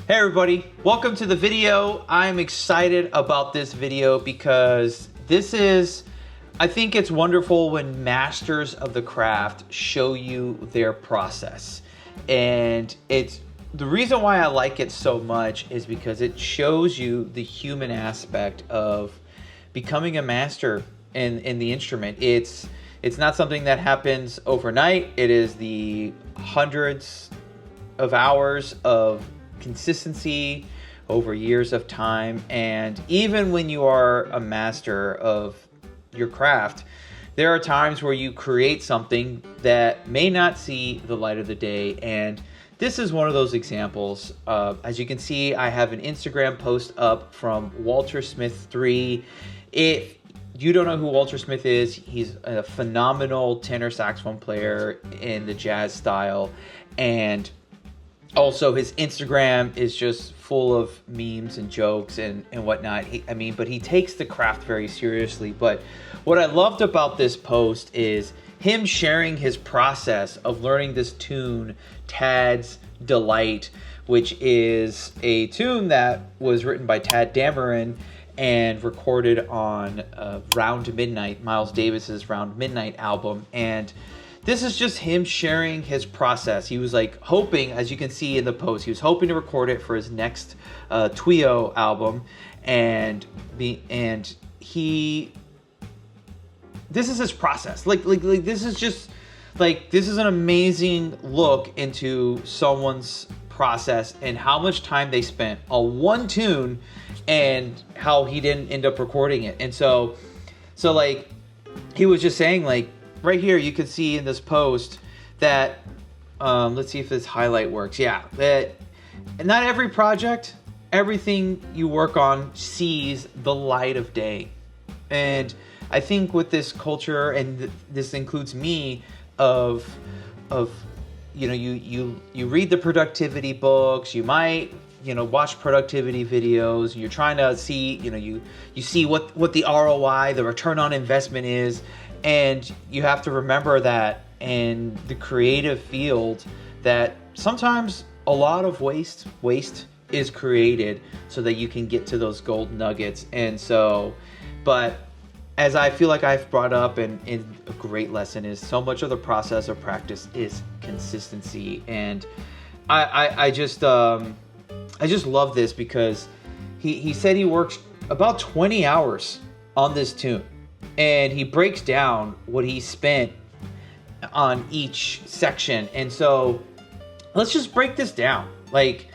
Hey everybody, welcome to the video. I'm excited about this video because I think it's wonderful when masters of the craft show you their process. And the reason why I like it so much is because it shows you the human aspect of becoming a master in the instrument. It's not something that happens overnight. It is the hundreds of hours of consistency over years of time. And even when you are a master of your craft, there are times where you create something that may not see the light of the day. And this is one of those examples. As you can see, I have an Instagram post up from Walter Smith 3. If you don't know who Walter Smith is, he's a phenomenal tenor saxophone player in the jazz style. And also, his Instagram is just full of memes and jokes and whatnot. But he takes the craft very seriously. But what I loved about this post is him sharing his process of learning this tune, Tad's Delight, which is a tune that was written by Tadd Dameron and recorded on Round Midnight, Miles Davis's Round Midnight album. And this is just him sharing his process. He was like hoping, as you can see in the post, he was hoping to record it for his next Twio album, and this is his process. Like this is an amazing look into someone's process and how much time they spent on one tune and how he didn't end up recording it. And so like he was just saying, like, right here, you can see in this post that, let's see if this highlight works. Yeah, that not every project, everything you work on sees the light of day. And I think with this culture, and this includes me, you read the productivity books, you might, watch productivity videos, you're trying to see, you see what the ROI, the return on investment is. And you have to remember that in the creative field, that sometimes a lot of waste is created so that you can get to those gold nuggets. And so, but as I feel like I've brought up in a great lesson, is so much of the process of practice is consistency. And I just love this because he said he works about 20 hours on this tune. And he breaks down what he spent on each section. And so let's just break this down. Like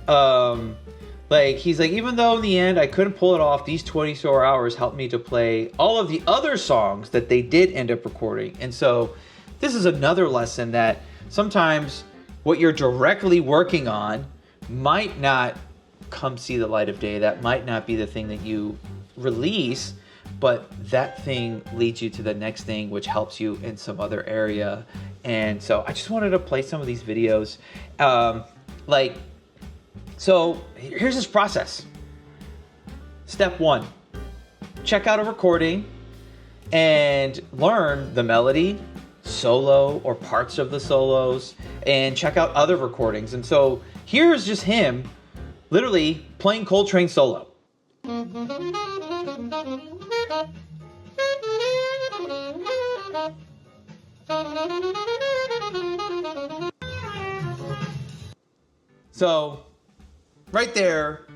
he's like, even though in the end I couldn't pull it off, these 24 hours helped me to play all of the other songs that they did end up recording. And so this is another lesson that sometimes what you're directly working on might not come see the light of day. That might not be the thing that you release, but that thing leads you to the next thing, which helps you in some other area. And so I just wanted to play some of these videos. So here's this process. Step 1, check out a recording and learn the melody, solo or parts of the solos, and check out other recordings. And so here's just him literally playing Coltrane solo. So right there,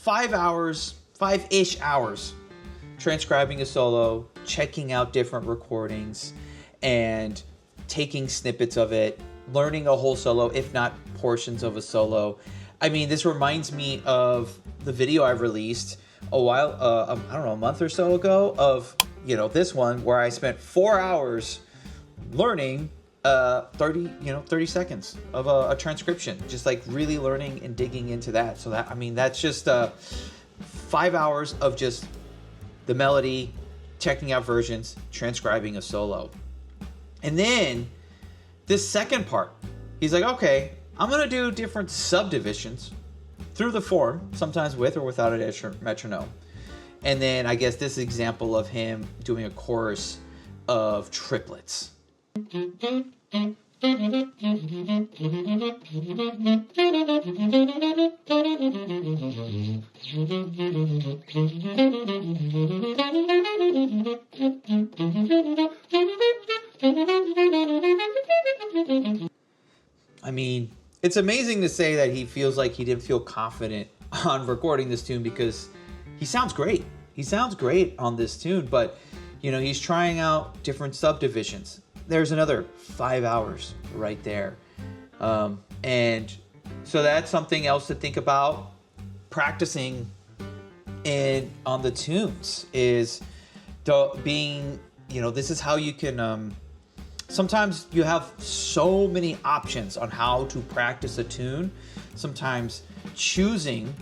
5-ish hours transcribing a solo, checking out different recordings, and taking snippets of it, learning a whole solo, if not portions of a solo. I mean, this reminds me of the video I released a month or so ago of, this one where I spent 4 hours learning 30 seconds of a transcription, just like really learning and digging into that. So that's just 5 hours of just the melody, checking out versions, transcribing a solo. And then this second part, he's like, okay, I'm going to do different subdivisions through the form, sometimes with or without a metronome. And then I guess this example of him doing a chorus of triplets. I mean, it's amazing to say that he feels like he didn't feel confident on recording this tune because he sounds great. He sounds great on this tune, but you know, he's trying out different subdivisions. There's another 5 hours right there. And so that's something else to think about practicing on the tunes is being, you know, this is how you can, sometimes you have so many options on how to practice a tune. Sometimes choosing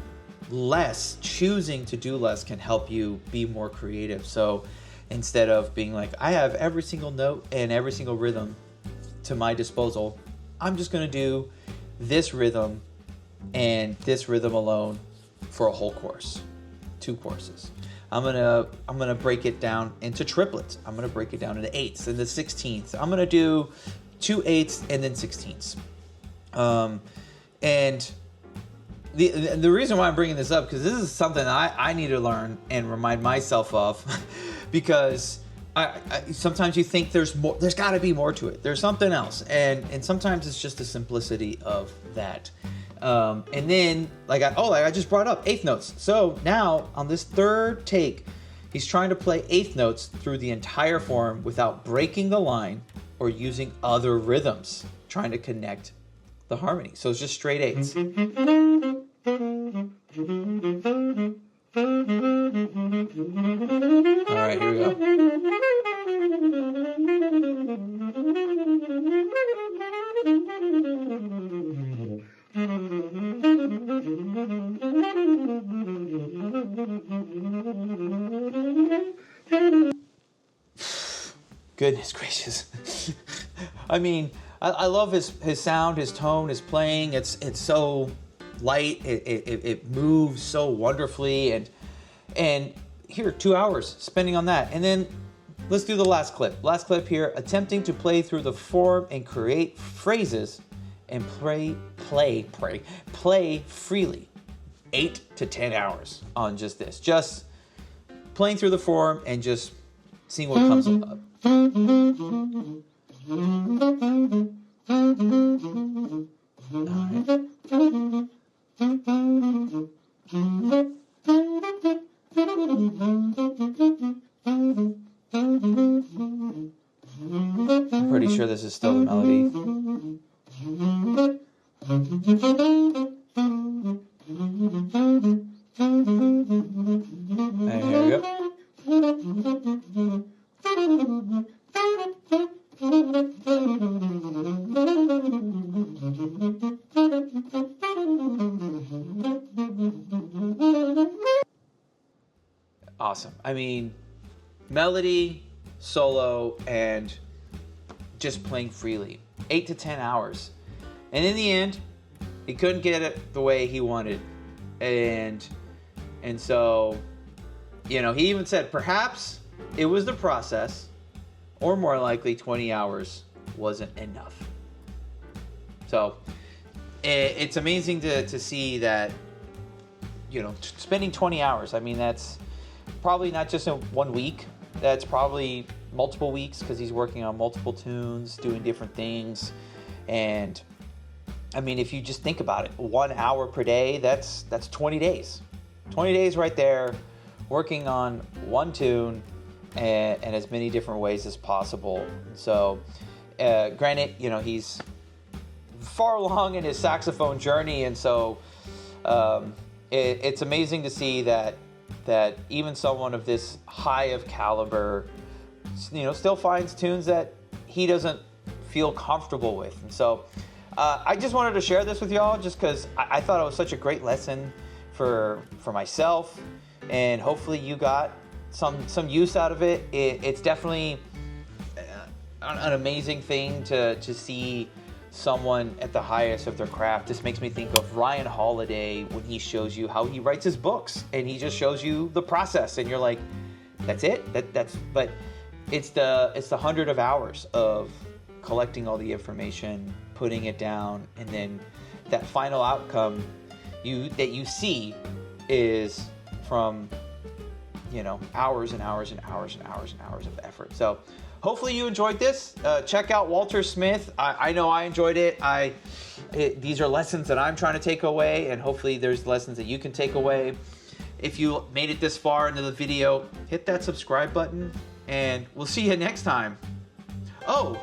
to do less can help you be more creative. So instead of being like, I have every single note and every single rhythm to my disposal, I'm just going to do this rhythm and this rhythm alone for a whole course, 2 courses. I'm gonna break it down into triplets. I'm gonna break it down into 8ths and the 16ths. I'm gonna do 2 8ths and then 16ths. And the reason why I'm bringing this up, because this is something I need to learn and remind myself of, because I sometimes you think there's more. There's got to be more to it. There's something else, and sometimes it's just the simplicity of that. And then like I just brought up 8th notes. So now on this 3rd take, he's trying to play 8th notes through the entire form without breaking the line or using other rhythms, trying to connect the harmony. So it's just straight 8ths. All right, here we go. Goodness gracious. I mean, I love his sound, his tone, his playing. It's so light. It moves so wonderfully. And here, 2 hours spending on that. And then let's do the last clip. Last clip here, attempting to play through the form and create phrases and play freely. 8 to 10 hours on just this. Just playing through the form and just seeing what comes up. I'm pretty sure this is still the melody. And here we go. Awesome. I mean, melody, solo, and just playing freely. 8 to 10 hours. And in the end, he couldn't get it the way he wanted. And so, you know, he even said perhaps it was the process, or more likely 20 hours wasn't enough. So it's amazing to see that, you know, spending 20 hours. I mean, that's probably not just in 1 week. That's probably multiple weeks because he's working on multiple tunes, doing different things. And I mean, if you just think about it, 1 hour per day, that's 20 days. 20 days right there, working on one tune and as many different ways as possible. So, granted, you know, he's far along in his saxophone journey, and so it's amazing to see that even someone of this high of caliber, you know, still finds tunes that he doesn't feel comfortable with. And so I just wanted to share this with y'all just because I thought it was such a great lesson for myself, and hopefully you got some use out of it. It's definitely an amazing thing to see someone at the highest of their craft. This makes me think of Ryan Holiday when he shows you how he writes his books, and he just shows you the process, and you're like, that's it. But it's the 100 of hours of collecting all the information, putting it down, and then that final outcome that you see is from, you know, hours and hours and hours and hours and hours of effort. So hopefully you enjoyed this. Check out Walter Smith. I know I enjoyed it. These are lessons that I'm trying to take away, and hopefully there's lessons that you can take away. If you made it this far into the video, hit that subscribe button, and we'll see you next time. Oh,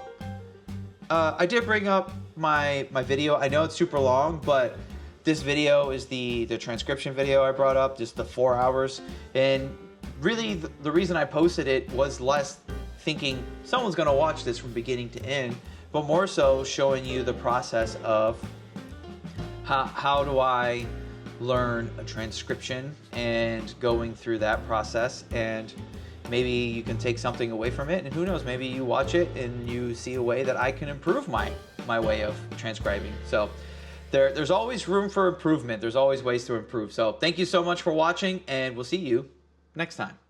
I did bring up my video. I know it's super long, but this video is the transcription video I brought up, just the 4 hours. And really the reason I posted it was less thinking someone's gonna watch this from beginning to end, but more so showing you the process of how do I learn a transcription and going through that process. And maybe you can take something away from it, and who knows, maybe you watch it and you see a way that I can improve my way of transcribing. So there's always room for improvement. There's always ways to improve. So thank you so much for watching, and we'll see you next time.